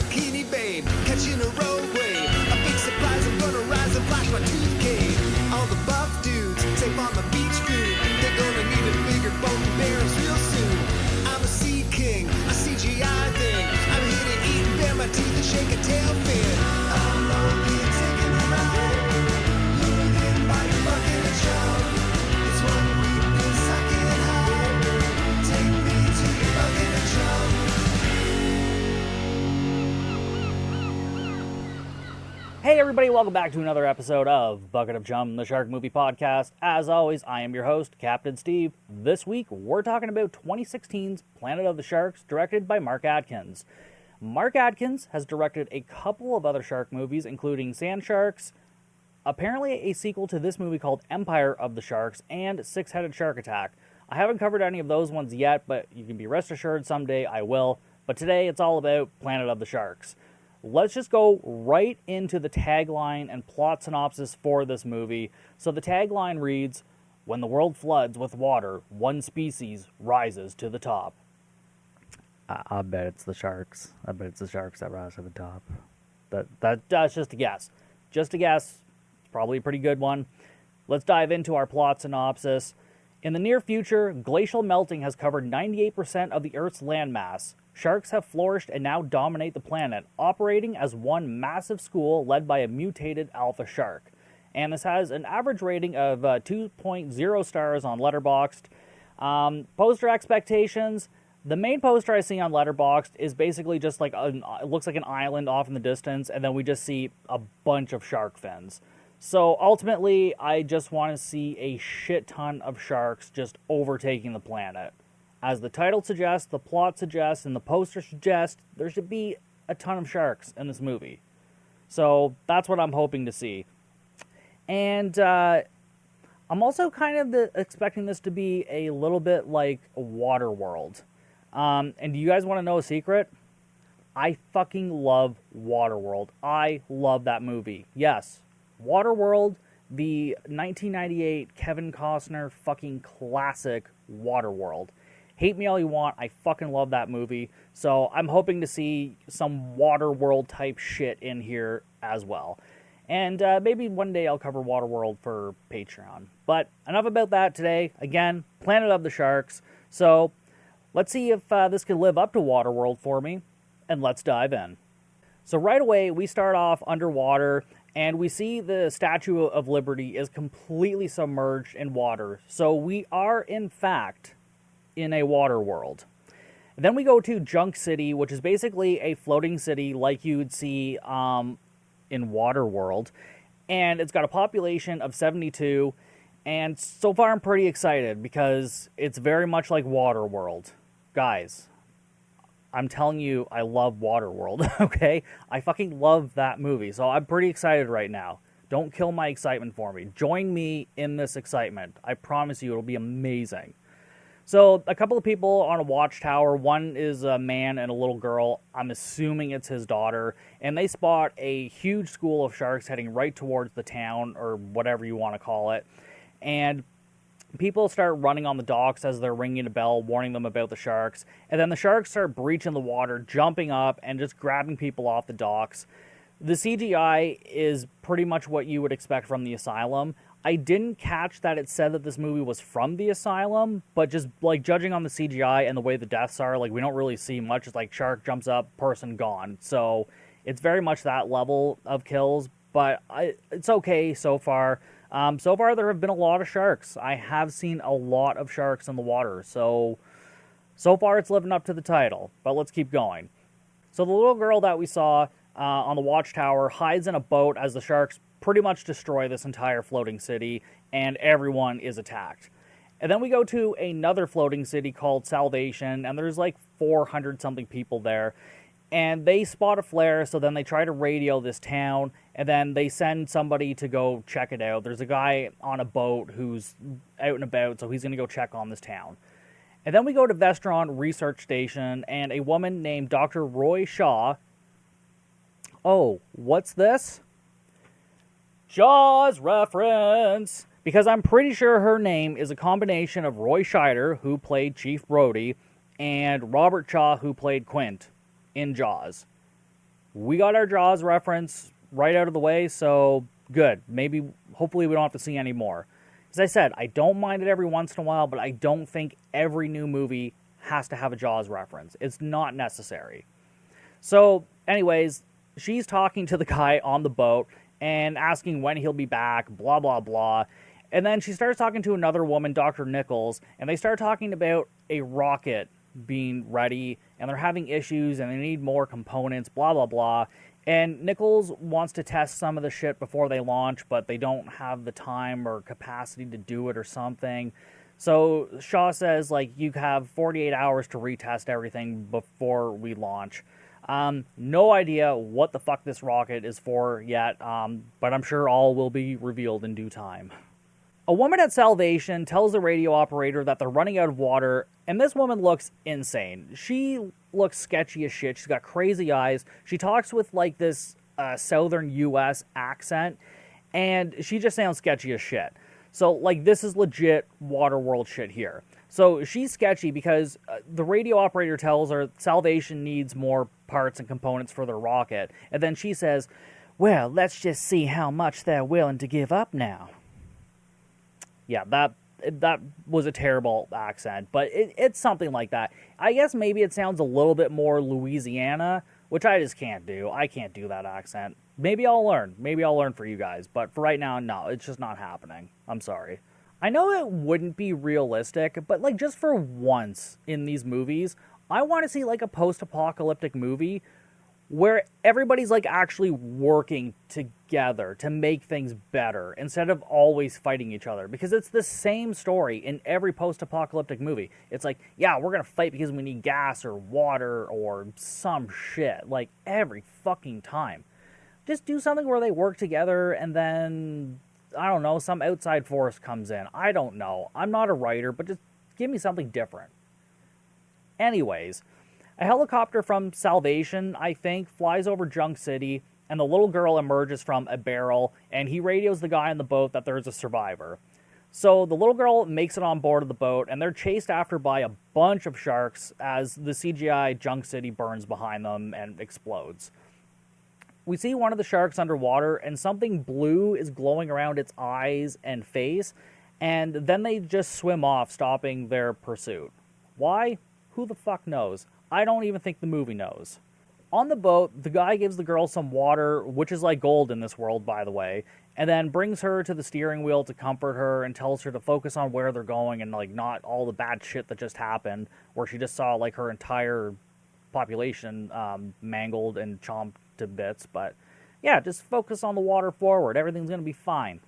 bikini babe, catching a road wave. A big surprise, I'm gonna rise and flash my tooth cane. All the buff dudes, safe on the beach food. They're gonna need a bigger boat and barrels real soon. I'm a sea king, a CGI thing. I'm here to eat and bare my teeth and shake a tail fin. I'm lonely and taking a ride. Lured in by your bucket of chum. It's one weakness I can't hide. Take me to your bucket of chum. Hey everybody, welcome back to another episode of Bucket of Chum, the Shark Movie Podcast. As always, I am your host, Captain Steve. This week, we're talking about 2016's Planet of the Sharks, directed by Mark Atkins. Mark Atkins has directed a couple of other shark movies, including Sand Sharks, apparently a sequel to this movie called Empire of the Sharks, and Six-Headed Shark Attack. I haven't covered any of those ones yet, but you can be rest assured someday I will. But today, it's all about Planet of the Sharks. Let's just go right into the tagline and plot synopsis for this movie. So the tagline reads, "When the world floods with water, one species rises to the top." I bet it's the sharks. I bet it's the sharks that rise to the top. That's just a guess. Just a guess. It's probably a pretty good one. Let's dive into our plot synopsis. In the near future, glacial melting has covered 98% of the Earth's landmass. Sharks have flourished and now dominate the planet, operating as one massive school led by a mutated alpha shark. And this has an average rating of 2.0 stars on Letterboxd. Poster expectations. The main poster I see on Letterboxd is basically just like it looks like an island off in the distance, and then we just see a bunch of shark fins. So ultimately, I just want to see a shit ton of sharks just overtaking the planet. As the title suggests, the plot suggests, and the poster suggests, there should be a ton of sharks in this movie. So that's what I'm hoping to see. And I'm also kind of expecting this to be a little bit like Waterworld. And do you guys want to know a secret? I fucking love Waterworld. I love that movie. Yes, Waterworld, the 1998 Kevin Costner fucking classic Waterworld. Hate me all you want, I fucking love that movie. So I'm hoping to see some Waterworld type shit in here as well. And maybe one day I'll cover Waterworld for Patreon. But enough about that today. Again, Planet of the Sharks. So let's see if this can live up to Waterworld for me. And let's dive in. So right away, we start off underwater, and we see the Statue of Liberty is completely submerged in water. So we are, in fact, in a water world. Then we go to Junk City, which is basically a floating city like you would see in Waterworld. And it's got a population of 72. And so far I'm pretty excited because it's very much like Waterworld. Guys, I'm telling you, I love Waterworld, okay? I fucking love that movie, so I'm pretty excited right now. Don't kill my excitement for me. Join me in this excitement. I promise you it'll be amazing. So, a couple of people on a watchtower. One is a man and a little girl. I'm assuming it's his daughter. And they spot a huge school of sharks heading right towards the town, or whatever you want to call it. And people start running on the docks as they're ringing a bell, warning them about the sharks. And then the sharks start breaching the water, jumping up, and just grabbing people off the docks. The CGI is pretty much what you would expect from the asylum. I didn't catch that it said that this movie was from the asylum, but just like judging on the CGI and the way the deaths are, like we don't really see much. It's like shark jumps up, person gone. So it's very much that level of kills, but it's okay so far. So far there have been a lot of sharks. I have seen a lot of sharks in the water, so far it's living up to the title, but let's keep going. So the little girl that we saw on the watchtower hides in a boat as the sharks pretty much destroy this entire floating city, and everyone is attacked. And then we go to another floating city called Salvation, and there's like 400-something people there. And they spot a flare, so then they try to radio this town, and then they send somebody to go check it out. There's a guy on a boat who's out and about, so he's going to go check on this town. And then we go to Vestron Research Station, and a woman named Dr. Roy Shaw. Oh, what's this? Jaws reference! Because I'm pretty sure her name is a combination of Roy Scheider, who played Chief Brody, and Robert Shaw, who played Quint in Jaws. we got our Jaws reference right out of the way, so good. Maybe, hopefully we don't have to see any more. As I said, I don't mind it every once in a while, but I don't think every new movie has to have a Jaws reference. It's not necessary. So, anyways, she's talking to the guy on the boat and asking when he'll be back, blah, blah, blah. And then she starts talking to another woman, Dr. Nichols, and they start talking about a rocket being ready, and they're having issues, and they need more components, blah, blah, blah. And Nichols wants to test some of the shit before they launch, but they don't have the time or capacity to do it or something. So Shaw says, like, you have 48 hours to retest everything before we launch. No idea what the fuck this rocket is for yet, but I'm sure all will be revealed in due time. A woman at Salvation tells the radio operator that they're running out of water, and this woman looks insane. She looks sketchy as shit. She's got crazy eyes. She talks with, like, this southern U.S. accent, and she just sounds sketchy as shit. So, like, this is legit Waterworld shit here. So she's sketchy because the radio operator tells her Salvation needs more parts and components for their rocket, and then she says, well, let's just see how much they're willing to give up now. Yeah, that was a terrible accent, but it's something like that. I guess maybe it sounds a little bit more Louisiana, which I just can't do. I can't do that accent. Maybe I'll learn. Maybe I'll learn for you guys, but for right now, no, it's just not happening. I'm sorry. I know it wouldn't be realistic, but, like, just for once in these movies, I want to see, like, a post-apocalyptic movie where everybody's, like, actually working together to make things better instead of always fighting each other. Because it's the same story in every post-apocalyptic movie. It's like, yeah, we're going to fight because we need gas or water or some shit. Like, every fucking time. Just do something where they work together and then, I don't know, some outside force comes in. I don't know. I'm not a writer, but just give me something different. Anyways, a helicopter from Salvation, I think, flies over Junk City, and the little girl emerges from a barrel, and he radios the guy on the boat that there's a survivor. So the little girl makes it on board of the boat, and they're chased after by a bunch of sharks as the CGI Junk City burns behind them and explodes. We see one of the sharks underwater, and something blue is glowing around its eyes and face, and then they just swim off, stopping their pursuit. Why? Who the fuck knows? I don't even think the movie knows. On the boat, the guy gives the girl some water, which is like gold in this world, by the way, and then brings her to the steering wheel to comfort her and tells her to focus on where they're going and, like, not all the bad shit that just happened, where she just saw, like, her entire population mangled and chomped to bits. But yeah, just focus on the water forward. Everything's going to be fine.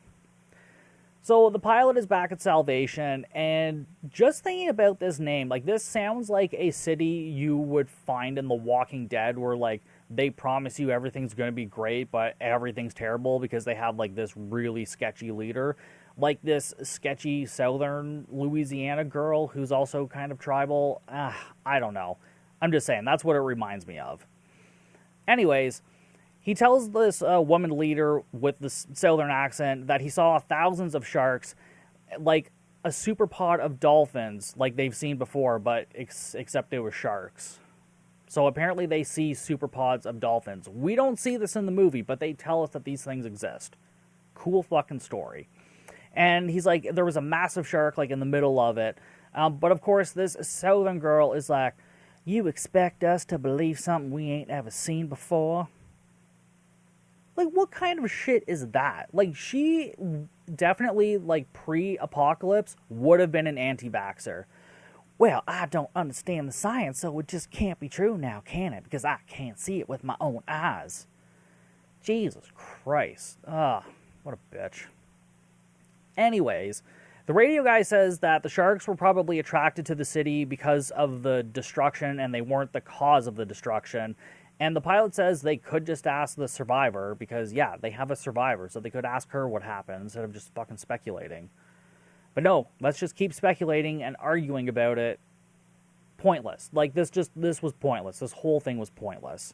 So the pilot is back at Salvation, and just thinking about this name, like, this sounds like a city you would find in The Walking Dead, where, like, they promise you everything's going to be great, but everything's terrible because they have, like, this really sketchy leader. Like this sketchy southern Louisiana girl who's also kind of tribal. I don't know. I'm just saying, that's what it reminds me of. Anyways, he tells this woman leader with this southern accent that he saw thousands of sharks, like a super pod of dolphins, like they've seen before, but except they were sharks. So apparently they see super pods of dolphins. We don't see this in the movie, but they tell us that these things exist. Cool fucking story. And he's like, there was a massive shark, like, in the middle of it. But of course, this southern girl is like, you expect us to believe something we ain't ever seen before? Like, what kind of shit is that? Like, she definitely, like, pre-apocalypse would have been an anti-vaxxer. Well, I don't understand the science, so it just can't be true now, can it? Because I can't see it with my own eyes. Jesus Christ. What a bitch. Anyways, the radio guy says that the sharks were probably attracted to the city because of the destruction, and they weren't the cause of the destruction. And the pilot says they could just ask the survivor, because, yeah, they have a survivor, so they could ask her what happened instead of just fucking speculating. But no, let's just keep speculating and arguing about it. Pointless. Like, this was pointless. This whole thing was pointless.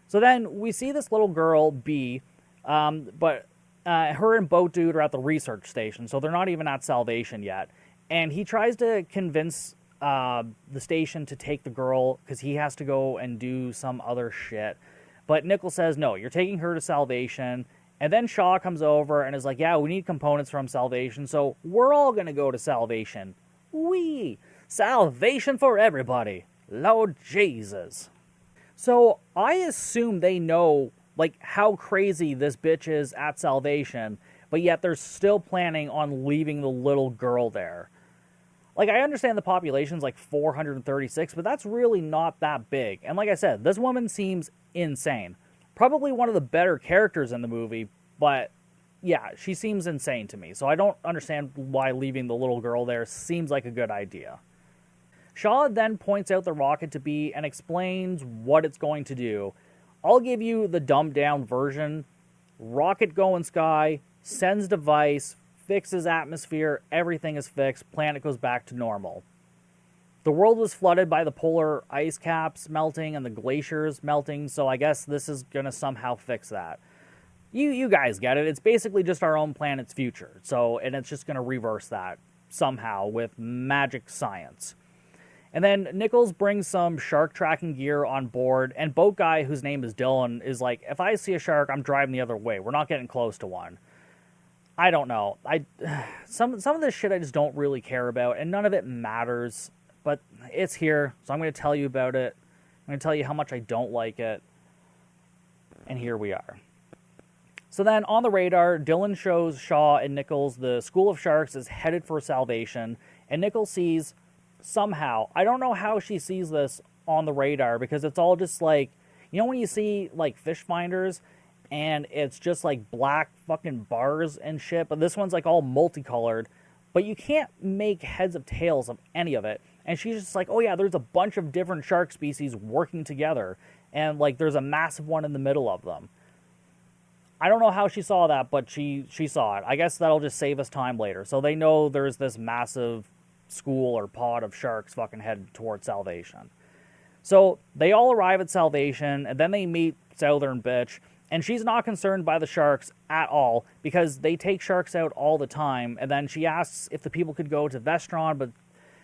So then we see this little girl, B, but her and Boat Dude are at the research station, so they're not even at Salvation yet. And he tries to convince the station to take the girl because he has to go and do some other shit. But Nichols says, no, you're taking her to Salvation. And then Shaw comes over and is like, yeah, we need components from Salvation, so we're all going to go to Salvation. Whee! Salvation for everybody. Lord Jesus. So I assume they know, like, how crazy this bitch is at Salvation, but yet they're still planning on leaving the little girl there. Like, I understand the population's like 436, but that's really not that big. And like I said, this woman seems insane. Probably one of the better characters in the movie, but yeah, she seems insane to me. So I don't understand why leaving the little girl there seems like a good idea. Shaw then points out the rocket to Bee and explains what it's going to do. I'll give you the dumbed down version. Rocket going sky, sends device, fixes atmosphere, everything is fixed, planet goes back to normal. The world was flooded by the polar ice caps melting and the glaciers melting, so I guess this is going to somehow fix that. You guys get it. It's basically just our own planet's future. And it's just going to reverse that somehow with magic science. And then Nichols brings some shark tracking gear on board, and boat guy, whose name is Dylan, is like, if I see a shark, I'm driving the other way. We're not getting close to one. I don't know. Some of this shit I just don't really care about, and none of it matters. But it's here, so I'm going to tell you about it. I'm going to tell you how much I don't like it. And here we are. So then, on the radar, Dylan shows Shaw and Nichols the School of Sharks is headed for Salvation, and Nichols sees, somehow, I don't know how she sees this on the radar, because it's all just like, you know when you see, like, fish finders, and it's just, like, black fucking bars and shit, but this one's, like, all multicolored, but you can't make heads of tails of any of it, and she's just like, oh yeah, there's a bunch of different shark species working together, and, like, there's a massive one in the middle of them. I don't know how she saw that, but she saw it. I guess that'll just save us time later. So they know there's this massive school or pod of sharks fucking headed towards Salvation. So they all arrive at Salvation, and then they meet Southern Bitch, and she's not concerned by the sharks at all, because they take sharks out all the time, and then she asks if the people could go to Vestron, but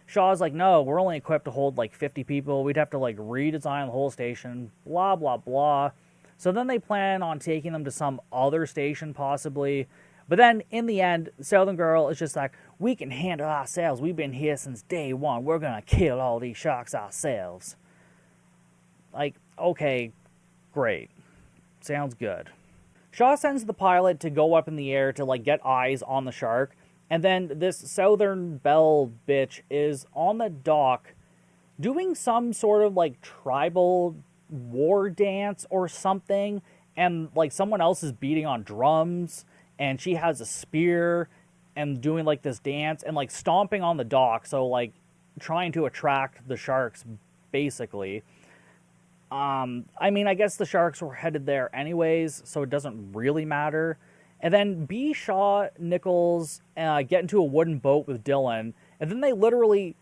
Shaw's like, no, we're only equipped to hold like 50 people, we'd have to like redesign the whole station, blah, blah, blah. So then they plan on taking them to some other station, possibly. But then, in the end, Southern Girl is just like, we can handle ourselves. We've been here since day one. We're going to kill all these sharks ourselves. Like, okay, great. Sounds good. Shaw sends the pilot to go up in the air to, like, get eyes on the shark. And then this Southern Belle bitch is on the dock doing some sort of, like, tribal war dance or something, and like someone else is beating on drums, and she has a spear and doing like this dance and like stomping on the dock, so like trying to attract the sharks basically. I mean, I guess the sharks were headed there anyways, so it doesn't really matter. And then B, Shaw, Nichols get into a wooden boat with Dylan, and then they literally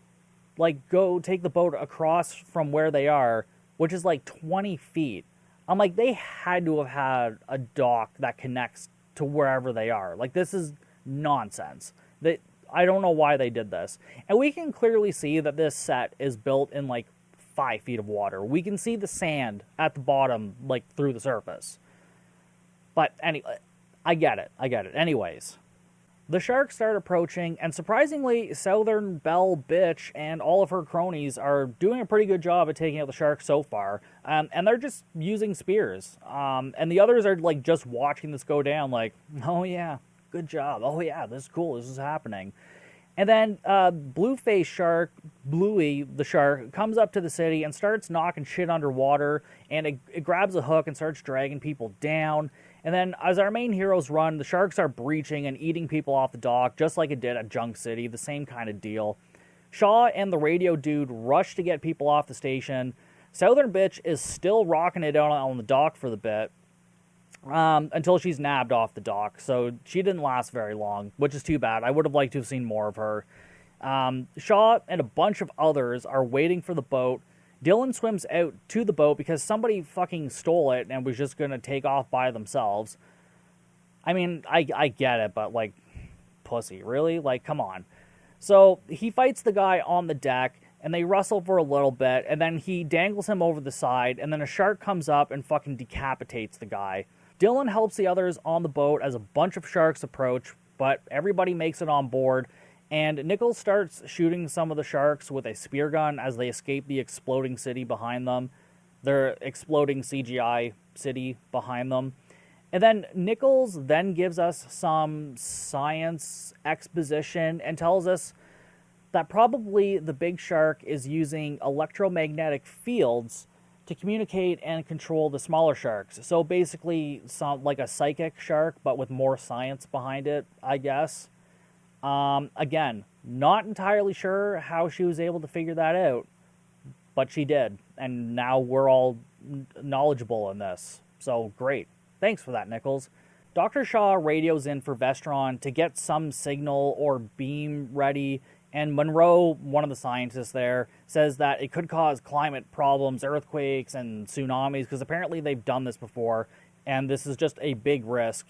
like go take the boat across from where they are, which is like 20 feet. I'm like, they had to have had a dock that connects to wherever they are. Like, this is nonsense. I don't know why they did this. And we can clearly see that this set is built in like 5 feet of water. We can see the sand at the bottom, like through the surface. But anyway, I get it. Anyways. The sharks start approaching, and surprisingly, Southern Belle Bitch and all of her cronies are doing a pretty good job at taking out the sharks so far, and they're just using spears. And the others are like just watching this go down, like, oh yeah, good job. Oh yeah, this is cool. This is happening. And then Blueface Shark, Bluey the shark, comes up to the city and starts knocking shit underwater, and it grabs a hook and starts dragging people down. And then, as our main heroes run, the sharks are breaching and eating people off the dock, just like it did at Junk City, the same kind of deal. Shaw and the radio dude rush to get people off the station. Southern Bitch is still rocking it out on the dock for the bit, until she's nabbed off the dock, so she didn't last very long, which is too bad. I would have liked to have seen more of her. Shaw and a bunch of others are waiting for the boat. Dylan swims out to the boat because somebody fucking stole it and was just going to take off by themselves. I mean, I get it, but like, pussy, really? Like, come on. So he fights the guy on the deck, and they wrestle for a little bit, and then he dangles him over the side, and then a shark comes up and fucking decapitates the guy. Dylan helps the others on the boat as a bunch of sharks approach, but everybody makes it on board, and Nichols starts shooting some of the sharks with a spear gun as they escape the exploding city behind them. Their exploding CGI city behind them. And then Nichols then gives us some science exposition and tells us that probably the big shark is using electromagnetic fields to communicate and control the smaller sharks. So basically, like a psychic shark, but with more science behind it, I guess. Again, not entirely sure how she was able to figure that out, but she did. And now we're all knowledgeable in this. So great. Thanks for that, Nichols. Dr. Shaw radios in for Vestron to get some signal or beam ready, and Monroe, one of the scientists there, says that it could cause climate problems, earthquakes, and tsunamis, because apparently they've done this before, and this is just a big risk.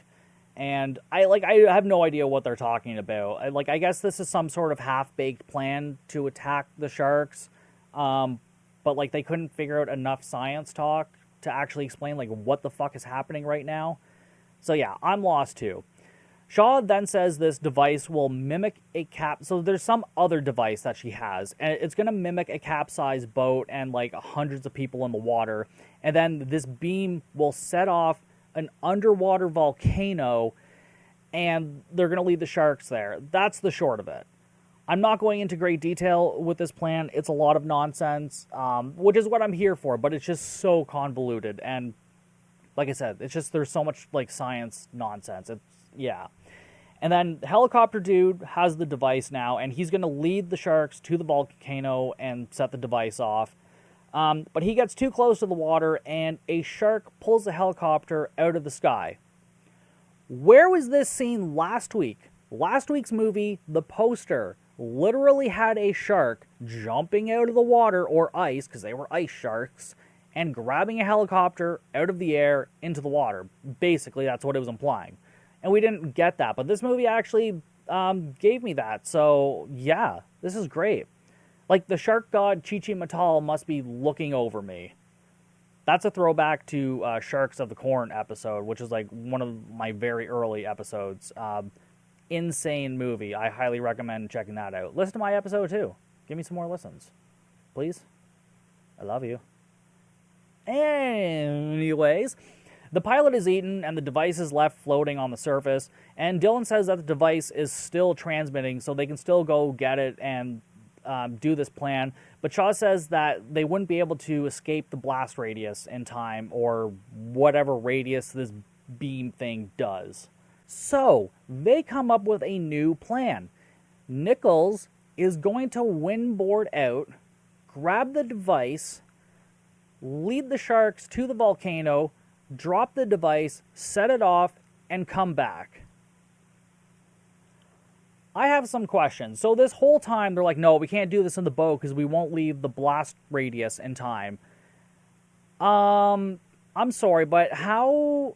And I have no idea what they're talking about. I guess this is some sort of half-baked plan to attack the sharks, but they couldn't figure out enough science talk to actually explain what the fuck is happening right now. So yeah, I'm lost too. Shaw then says this device will mimic a so there's some other device that she has, and it's going to mimic a capsized boat and hundreds of people in the water, and then this beam will set off an underwater volcano, and they're going to lead the sharks there. That's the short of it. I'm not going into great detail with this plan. It's a lot of nonsense, which is what I'm here for, but it's just so convoluted, and like I said, it's just there's so much science nonsense. Yeah. And then helicopter dude has the device now, and he's going to lead the sharks to the volcano and set the device off. But he gets too close to the water, and a shark pulls the helicopter out of the sky. Where was this scene last week? Last week's movie, the poster, literally had a shark jumping out of the water or ice, because they were ice sharks, and grabbing a helicopter out of the air into the water. Basically, that's what it was implying. And we didn't get that, but this movie actually gave me that. So, yeah, this is great. The shark god Chi-Chi Matal must be looking over me. That's a throwback to Sharks of the Corn episode, which is one of my very early episodes. Insane movie. I highly recommend checking that out. Listen to my episode too. Give me some more listens. Please. I love you. Anyways, the pilot is eaten and the device is left floating on the surface, and Dylan says that the device is still transmitting, so they can still go get it and do this plan. But Shaw says that they wouldn't be able to escape the blast radius in time, or whatever radius this beam thing does. So they come up with a new plan. Nichols is going to windboard out, grab the device, lead the sharks to the volcano, drop the device, set it off, and come back. I have some questions. So this whole time they're like, no, we can't do this in the boat because we won't leave the blast radius in time. I'm sorry, but how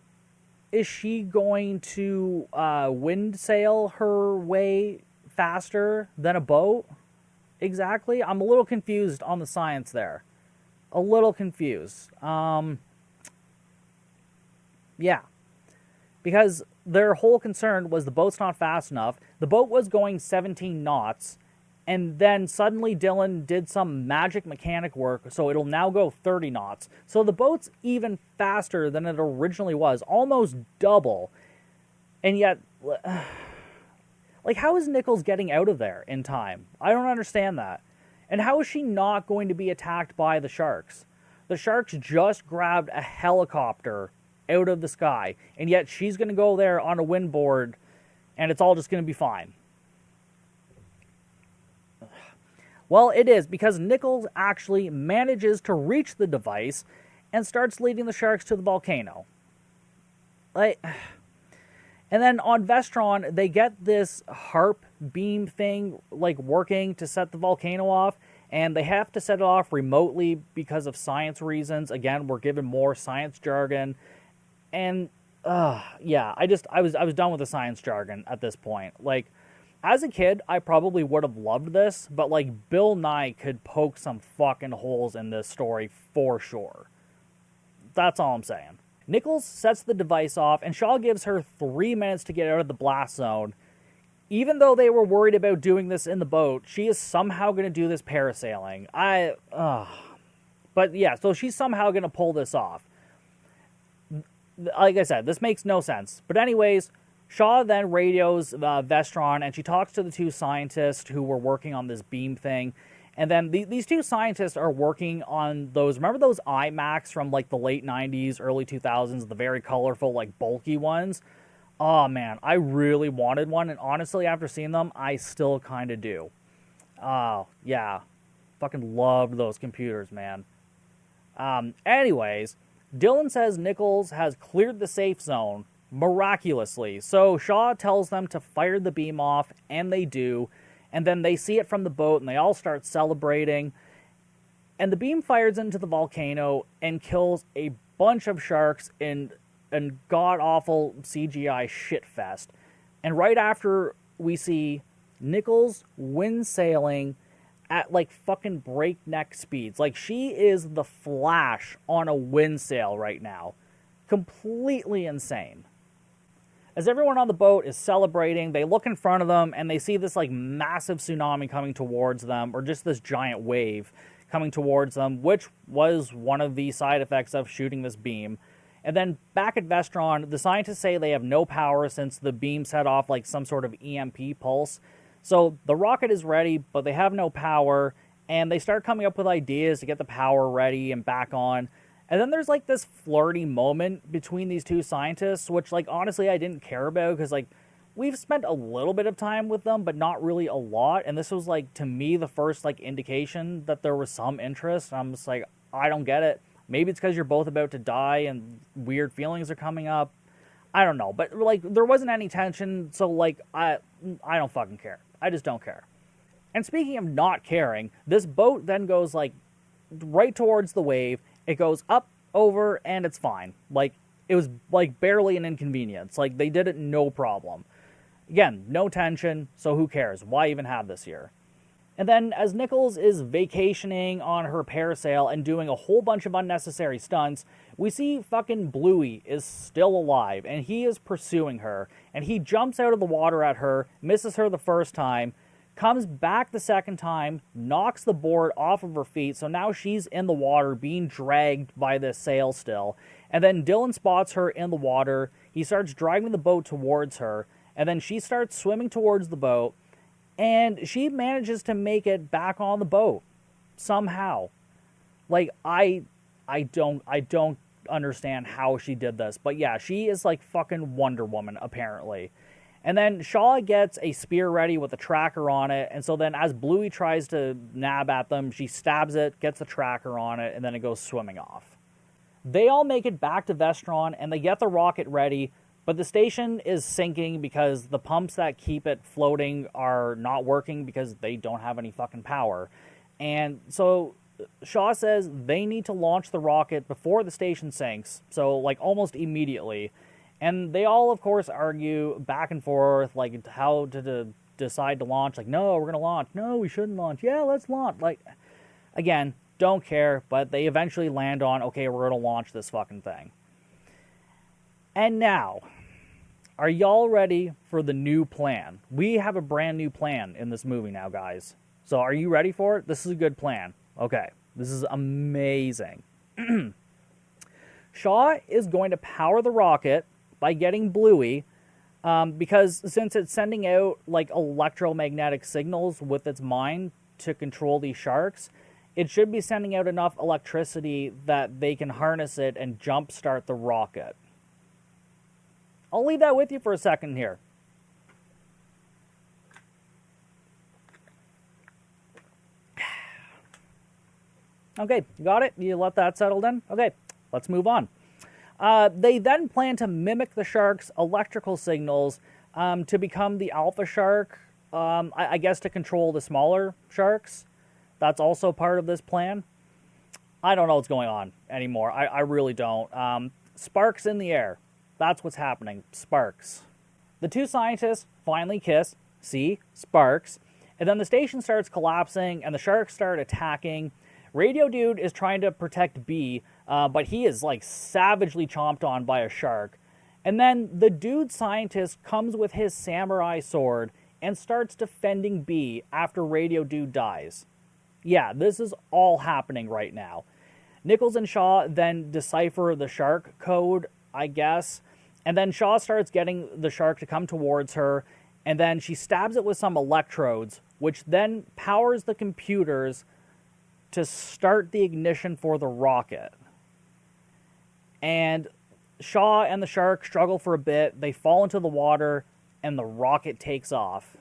is she going to wind sail her way faster than a boat? Exactly. I'm a little confused on the science there. A little confused. Yeah. Because their whole concern was the boat's not fast enough. The boat was going 17 knots, and then suddenly Dylan did some magic mechanic work, so it'll now go 30 knots. So the boat's even faster than it originally was, almost double. And yet, how is Nichols getting out of there in time? I don't understand that. And how is she not going to be attacked by the sharks? The sharks just grabbed a helicopter out of the sky, and yet she's going to go there on a windboard, and it's all just going to be fine. Well, it is, because Nichols actually manages to reach the device and starts leading the sharks to the volcano. And then on Vestron, they get this harp beam thing working to set the volcano off, and they have to set it off remotely because of science reasons. Again, we're given more science jargon. And yeah, I was done with the science jargon at this point. As a kid, I probably would have loved this, but like Bill Nye could poke some fucking holes in this story for sure. That's all I'm saying. Nichols sets the device off, and Shaw gives her 3 minutes to get out of the blast zone. Even though they were worried about doing this in the boat, she is somehow going to do this parasailing. But yeah, so she's somehow going to pull this off. Like I said, this makes no sense. But anyways, Shaw then radios Vestron, and she talks to the 2 scientists who were working on this beam thing. And then these 2 scientists are working on those, remember those iMacs from like the late 90s, early 2000s, the very colorful, like bulky ones? Oh man, I really wanted one, and honestly, after seeing them, I still kind of do. Oh, yeah. Fucking loved those computers, man. Anyways, Dylan says Nichols has cleared the safe zone, miraculously. So Shaw tells them to fire the beam off, and they do. And then they see it from the boat, and they all start celebrating. And the beam fires into the volcano and kills a bunch of sharks in a god-awful CGI shitfest. And right after, we see Nichols wind sailing at like fucking breakneck speeds. Like, she is the Flash on a wind sail right now. Completely insane. As everyone on the boat is celebrating, they look in front of them and they see this like massive tsunami coming towards them, or just this giant wave coming towards them, which was one of the side effects of shooting this beam. And then back at Vestron, the scientists say they have no power since the beam set off like some sort of EMP pulse. So the rocket is ready, but they have no power, and they start coming up with ideas to get the power ready and back on. And then there's like this flirty moment between these 2 scientists, which like honestly I didn't care about, because like we've spent a little bit of time with them, but not really a lot. And this was like, to me, the first like indication that there was some interest. I'm just like, I don't get it. Maybe it's because you're both about to die and weird feelings are coming up. I don't know. But like, there wasn't any tension, so like I don't fucking care. I just don't care. And speaking of not caring, this boat then goes like right towards the wave. It goes up, over, and it's fine. Like, it was like barely an inconvenience. Like, they did it no problem. Again, no tension, so who cares? Why even have this here? And then as Nichols is vacationing on her parasail and doing a whole bunch of unnecessary stunts, we see fucking Bluey is still alive, and he is pursuing her. And he jumps out of the water at her, misses her the first time, comes back the second time, knocks the board off of her feet, so now she's in the water being dragged by this sail still. And then Dylan spots her in the water, he starts driving the boat towards her, and then she starts swimming towards the boat, and she manages to make it back on the boat somehow. Like, I don't understand how she did this, but yeah, she is like fucking Wonder Woman apparently. And then Shaw gets a spear ready with a tracker on it, and so then as Bluey tries to nab at them, she stabs it, gets the tracker on it, and then it goes swimming off. They all make it back to Vestron, and they get the rocket ready, but the station is sinking because the pumps that keep it floating are not working because they don't have any fucking power. And so Shaw says they need to launch the rocket before the station sinks, so like almost immediately. And they all, of course, argue back and forth, like how to decide to launch. Like, no, we're going to launch. No, we shouldn't launch. Yeah, let's launch. Like, again, don't care, but they eventually land on, okay, we're going to launch this fucking thing. And now, are y'all ready for the new plan? We have a brand new plan in this movie now, guys. So are you ready for it? This is a good plan. Okay, this is amazing. Shaw is going to power the rocket by getting Bluey, because since it's sending out like electromagnetic signals with its mind to control these sharks, it should be sending out enough electricity that they can harness it and jumpstart the rocket. I'll leave that with you for a second here. Okay, you got it? You let that settle in? Okay, let's move on. They then plan to mimic the shark's electrical signals to become the alpha shark, I guess to control the smaller sharks. That's also part of this plan. I don't know what's going on anymore. I really don't. Sparks in the air. That's what's happening. Sparks. The 2 scientists finally kiss, See? Sparks. And then the station starts collapsing, and the sharks start attacking. Radio Dude is trying to protect B, but he is, like, savagely chomped on by a shark. And then the dude scientist comes with his samurai sword and starts defending B after Radio Dude dies. Yeah, this is all happening right now. Nichols and Shaw then decipher the shark code, I guess, and then Shaw starts getting the shark to come towards her, and then she stabs it with some electrodes, which then powers the computers to start the ignition for the rocket. And Shaw and the shark struggle for a bit, they fall into the water, and the rocket takes off.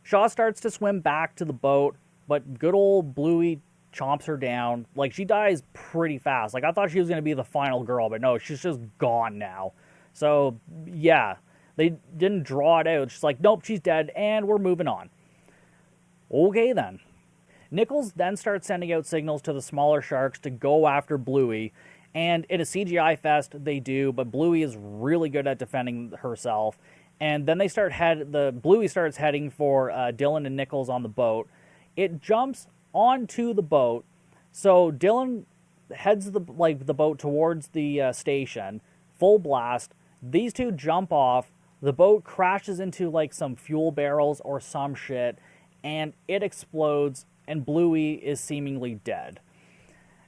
Shaw starts to swim back to the boat, but good old Bluey chomps her down. Like, she dies pretty fast. Like, I thought she was going to be the final girl, but no, she's just gone now. So, yeah, they didn't draw it out. It's just like, nope, she's dead, and we're moving on. Okay, then. Nichols then starts sending out signals to the smaller sharks to go after Bluey, and in a CGI fest, they do, but Bluey is really good at defending herself. And then Bluey starts heading for Dylan and Nichols on the boat. It jumps onto the boat, so Dylan heads the boat towards the station, full blast. These two jump off. The boat crashes into like some fuel barrels or some shit, and it explodes, and Bluey is seemingly dead.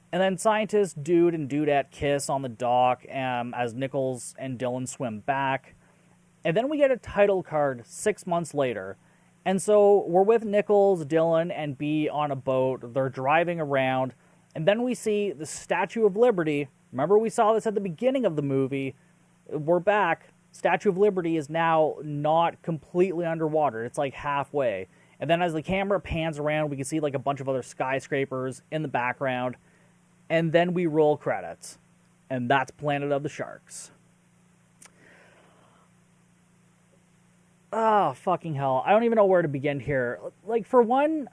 And then scientist Dude and Dudette kiss on the dock as Nichols and Dylan swim back. And then we get a title card 6 months later. And so we're with Nichols, Dylan, and B on a boat. They're driving around. And then we see the Statue of Liberty. Remember, we saw this at the beginning of the movie. We're back. Statue of Liberty is now not completely underwater. It's like halfway. And then as the camera pans around, we can see like a bunch of other skyscrapers in the background. And then we roll credits. And that's Planet of the Sharks. Oh, fucking hell. I don't even know where to begin here. Like, for one,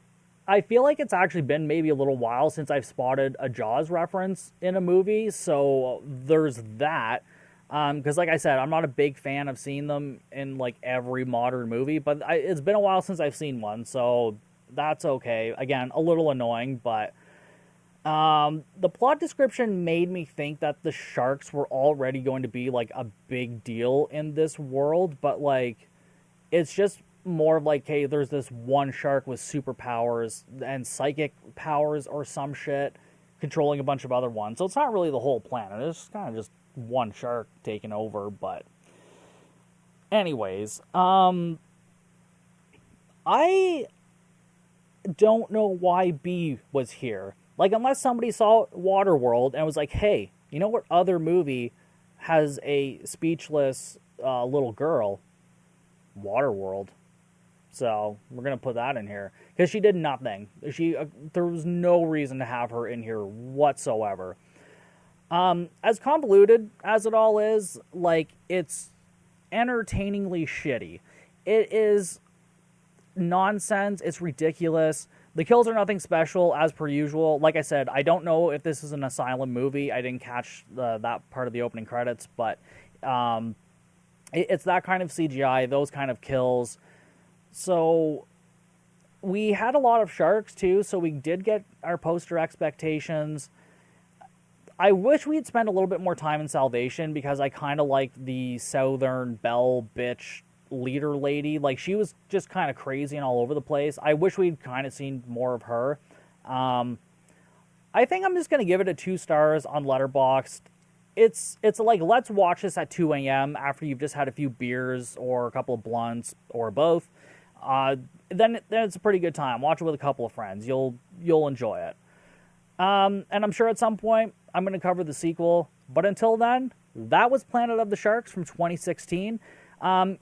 I feel like it's actually been maybe a little while since I've spotted a Jaws reference in a movie. So there's that. Because like I said, I'm not a big fan of seeing them in like every modern movie. But it's been a while since I've seen one. So that's okay. Again, a little annoying, but... the plot description made me think that the sharks were already going to be, like, a big deal in this world, but, like, it's just more of like, hey, there's this one shark with superpowers and psychic powers or some shit controlling a bunch of other ones, so it's not really the whole planet, it's kind of just one shark taking over, but... Anyways, I don't know why B was here. Like, unless somebody saw Waterworld and was like, hey, you know what other movie has a speechless little girl? Waterworld. So, we're going to put that in here. Because she did nothing. There was no reason to have her in here whatsoever. As convoluted as it all is, like, it's entertainingly shitty. It is nonsense. It's ridiculous. The kills are nothing special, as per usual. Like I said, I don't know if this is an Asylum movie. I didn't catch that part of the opening credits, but it's that kind of CGI, those kind of kills. So we had a lot of sharks, too, so we did get our poster expectations. I wish we'd spent a little bit more time in Salvation, because I kind of like the Southern Belle bitch leader lady. Like, she was just kind of crazy and all over the place. I wish we'd kind of seen more of her. I think I'm just gonna give it a 2 stars on Letterboxd. It's like, let's watch this at 2 a.m. after you've just had a few beers or a couple of blunts or both. Then it's a pretty good time. Watch it with a couple of friends. You'll enjoy it. And I'm sure at some point I'm gonna cover the sequel. But until then, that was Planet of the Sharks from 2016. You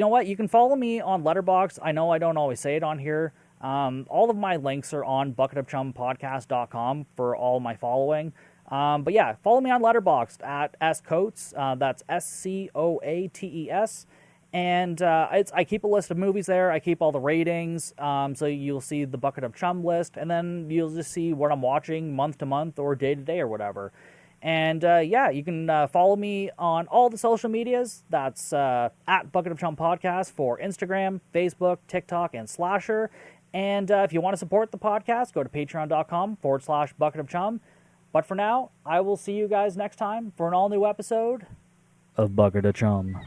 know what? You can follow me on Letterboxd. I know I don't always say it on here. All of my links are on bucketofchumpodcast.com for all my following. But yeah, follow me on Letterboxd at scoates. That's SCOATES. And I keep a list of movies there. I keep all the ratings. So you'll see the Bucket of Chum list, and then you'll just see what I'm watching month to month or day to day or whatever. And yeah, you can follow me on all the social medias. That's at Bucket of Chum Podcast for Instagram, Facebook, TikTok, and Slasher. And if you want to support the podcast, go to patreon.com/Bucket of Chum. But for now, I will see you guys next time for an all-new episode of Bucket of Chum.